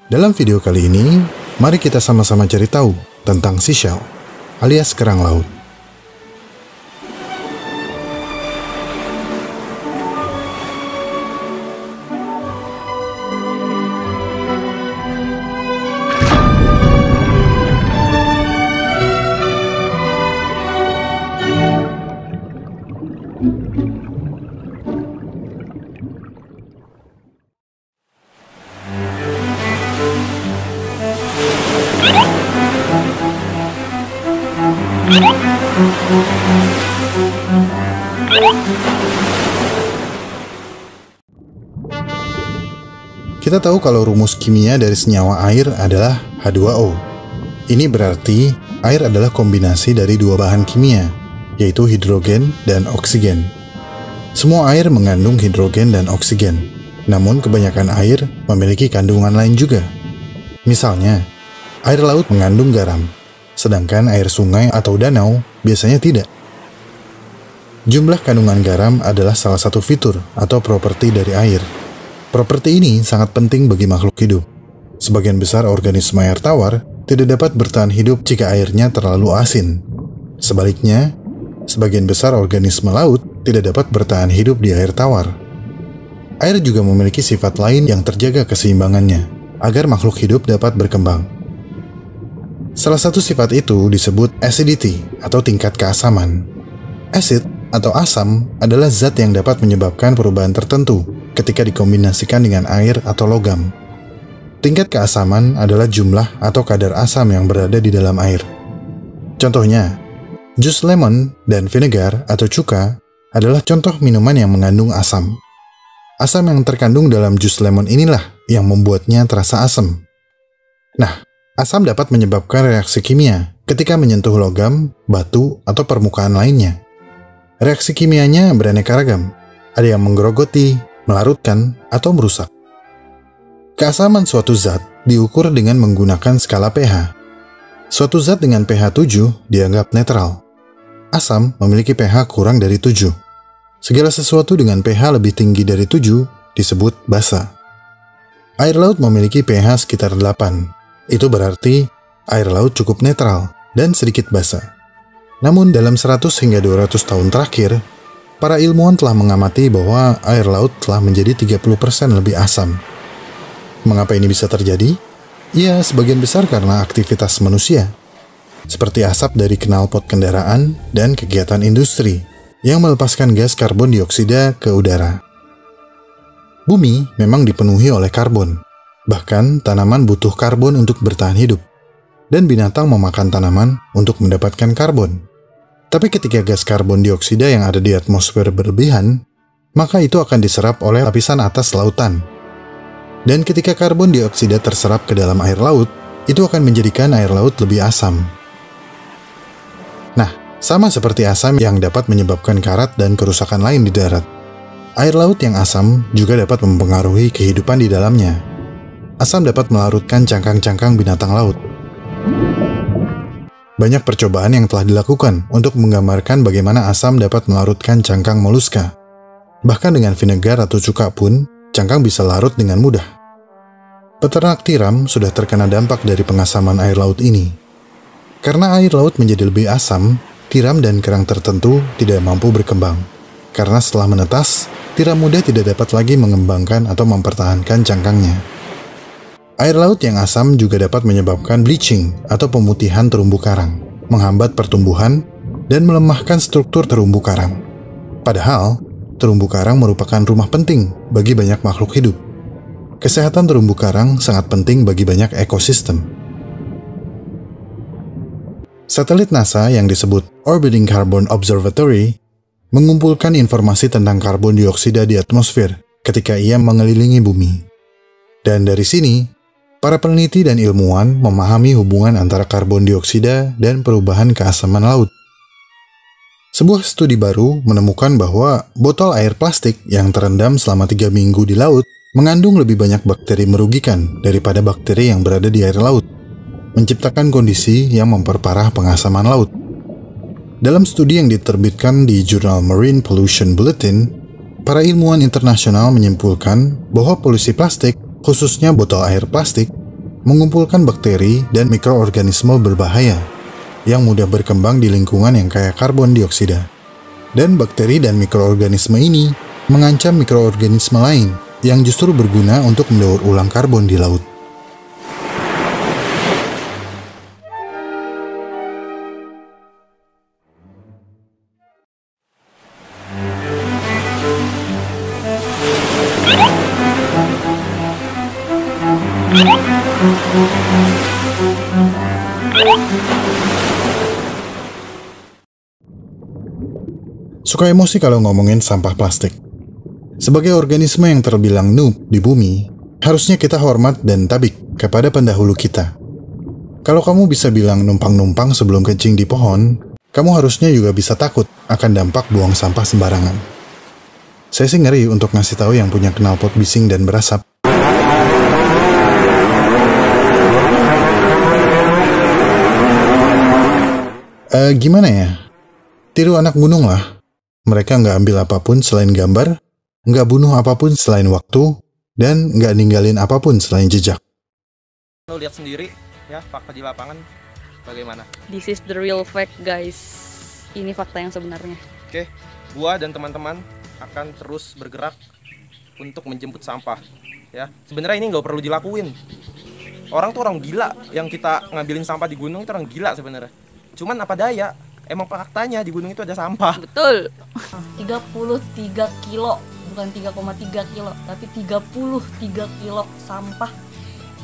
Dalam video kali ini, mari kita sama-sama cari tahu tentang seashell, alias kerang laut. Kita tahu kalau rumus kimia dari senyawa air adalah H2O. Ini berarti air adalah kombinasi dari dua bahan kimia, yaitu hidrogen dan oksigen. Semua air mengandung hidrogen dan oksigen, namun kebanyakan air memiliki kandungan lain juga. Misalnya, air laut mengandung garam, sedangkan air sungai atau danau biasanya tidak. Jumlah kandungan garam adalah salah satu fitur atau properti dari air. Properti ini sangat penting bagi makhluk hidup. Sebagian besar organisme air tawar tidak dapat bertahan hidup jika airnya terlalu asin. Sebaliknya, sebagian besar organisme laut tidak dapat bertahan hidup di air tawar. Air juga memiliki sifat lain yang terjaga keseimbangannya, agar makhluk hidup dapat berkembang. Salah satu sifat itu disebut acidity atau tingkat keasaman. Acid atau asam adalah zat yang dapat menyebabkan perubahan tertentu ketika dikombinasikan dengan air atau logam. Tingkat keasaman adalah jumlah atau kadar asam yang berada di dalam air. Contohnya, jus lemon dan vinegar atau cuka adalah contoh minuman yang mengandung asam. Asam yang terkandung dalam jus lemon inilah yang membuatnya terasa asam. Nah, asam dapat menyebabkan reaksi kimia ketika menyentuh logam, batu, atau permukaan lainnya. Reaksi kimianya beraneka ragam. Ada yang menggerogoti, melarutkan, atau merusak. Keasaman suatu zat diukur dengan menggunakan skala pH. Suatu zat dengan pH 7 dianggap netral. Asam memiliki pH kurang dari 7. Segala sesuatu dengan pH lebih tinggi dari 7 disebut basa. Air laut memiliki pH sekitar 8. Itu berarti air laut cukup netral dan sedikit basa. Namun dalam 100 hingga 200 tahun terakhir, para ilmuwan telah mengamati bahwa air laut telah menjadi 30% lebih asam. Mengapa ini bisa terjadi? Ya, sebagian besar karena aktivitas manusia, seperti asap dari knalpot kendaraan dan kegiatan industri yang melepaskan gas karbon dioksida ke udara. Bumi memang dipenuhi oleh karbon, bahkan tanaman butuh karbon untuk bertahan hidup, dan binatang memakan tanaman untuk mendapatkan karbon. Tapi ketika gas karbon dioksida yang ada di atmosfer berlebihan, maka itu akan diserap oleh lapisan atas lautan. Dan ketika karbon dioksida terserap ke dalam air laut, itu akan menjadikan air laut lebih asam. Nah, sama seperti asam yang dapat menyebabkan karat dan kerusakan lain di darat, air laut yang asam juga dapat mempengaruhi kehidupan di dalamnya. Asam dapat melarutkan cangkang-cangkang binatang laut. Banyak percobaan yang telah dilakukan untuk menggambarkan bagaimana asam dapat melarutkan cangkang moluska. Bahkan dengan vinegar atau cuka pun, cangkang bisa larut dengan mudah. Peternak tiram sudah terkena dampak dari pengasaman air laut ini. Karena air laut menjadi lebih asam, tiram dan kerang tertentu tidak mampu berkembang. Karena setelah menetas, tiram muda tidak dapat lagi mengembangkan atau mempertahankan cangkangnya. Air laut yang asam juga dapat menyebabkan bleaching atau pemutihan terumbu karang, menghambat pertumbuhan, dan melemahkan struktur terumbu karang. Padahal, terumbu karang merupakan rumah penting bagi banyak makhluk hidup. Kesehatan terumbu karang sangat penting bagi banyak ekosistem. Satelit NASA yang disebut Orbiting Carbon Observatory mengumpulkan informasi tentang karbon dioksida di atmosfer ketika ia mengelilingi bumi. Dan dari sini, para peneliti dan ilmuwan memahami hubungan antara karbon dioksida dan perubahan keasaman laut. Sebuah studi baru menemukan bahwa botol air plastik yang terendam selama 3 minggu di laut mengandung lebih banyak bakteri merugikan daripada bakteri yang berada di air laut, menciptakan kondisi yang memperparah pengasaman laut. Dalam studi yang diterbitkan di jurnal Marine Pollution Bulletin, para ilmuwan internasional menyimpulkan bahwa polusi plastik, khususnya botol air plastik, mengumpulkan bakteri dan mikroorganisme berbahaya yang mudah berkembang di lingkungan yang kaya karbon dioksida. Dan bakteri dan mikroorganisme ini mengancam mikroorganisme lain yang justru berguna untuk mendaur ulang karbon di laut. Suka emosi kalau ngomongin sampah plastik. Sebagai organisme yang terbilang noob di bumi, harusnya kita hormat dan tabik kepada pendahulu kita. Kalau kamu bisa bilang numpang-numpang sebelum kencing di pohon, kamu harusnya juga bisa takut akan dampak buang sampah sembarangan. Saya sih ngeri untuk ngasih tahu yang punya knalpot bising dan berasap. Gimana ya? Tiru anak gunung lah. Mereka nggak ambil apapun selain gambar, nggak bunuh apapun selain waktu, dan nggak ninggalin apapun selain jejak. Lo lihat sendiri ya fakta di lapangan bagaimana. This is the real fact, guys. Ini fakta yang sebenarnya. Oke, gua dan teman-teman akan terus bergerak untuk menjemput sampah. Ya, sebenarnya ini nggak perlu dilakuin. Orang tuh orang gila yang kita ngambilin sampah di gunung itu orang gila sebenarnya. Cuman apa daya? Emang faktanya di gunung itu ada sampah. Betul. 33 kilo, bukan 3,3 kilo, tapi 33 kilo sampah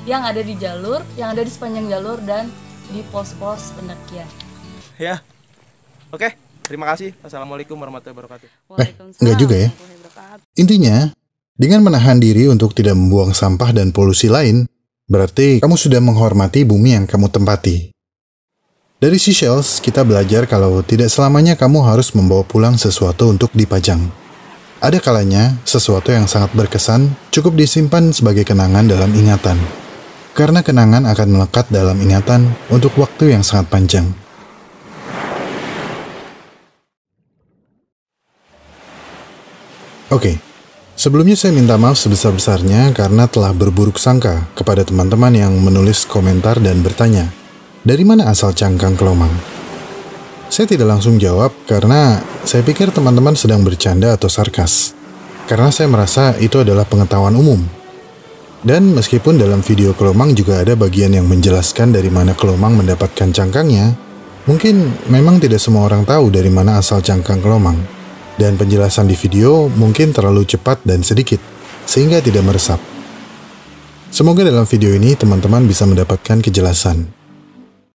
yang ada di jalur, yang ada di sepanjang jalur dan di pos-pos pendakian. Ya. Oke, terima kasih. Assalamualaikum warahmatullahi wabarakatuh. Enggak juga ya. Intinya, dengan menahan diri untuk tidak membuang sampah dan polusi lain, berarti kamu sudah menghormati bumi yang kamu tempati. Dari Seychelles, kita belajar kalau tidak selamanya kamu harus membawa pulang sesuatu untuk dipajang. Ada kalanya, sesuatu yang sangat berkesan cukup disimpan sebagai kenangan dalam ingatan. Karena kenangan akan melekat dalam ingatan untuk waktu yang sangat panjang. Oke, sebelumnya saya minta maaf sebesar-besarnya karena telah berburuk sangka kepada teman-teman yang menulis komentar dan bertanya, dari mana asal cangkang kelomang? Saya tidak langsung jawab karena saya pikir teman-teman sedang bercanda atau sarkas. Karena saya merasa itu adalah pengetahuan umum. Dan meskipun dalam video kelomang juga ada bagian yang menjelaskan dari mana kelomang mendapatkan cangkangnya, mungkin memang tidak semua orang tahu dari mana asal cangkang kelomang. Dan penjelasan di video mungkin terlalu cepat dan sedikit, sehingga tidak meresap. Semoga dalam video ini teman-teman bisa mendapatkan kejelasan.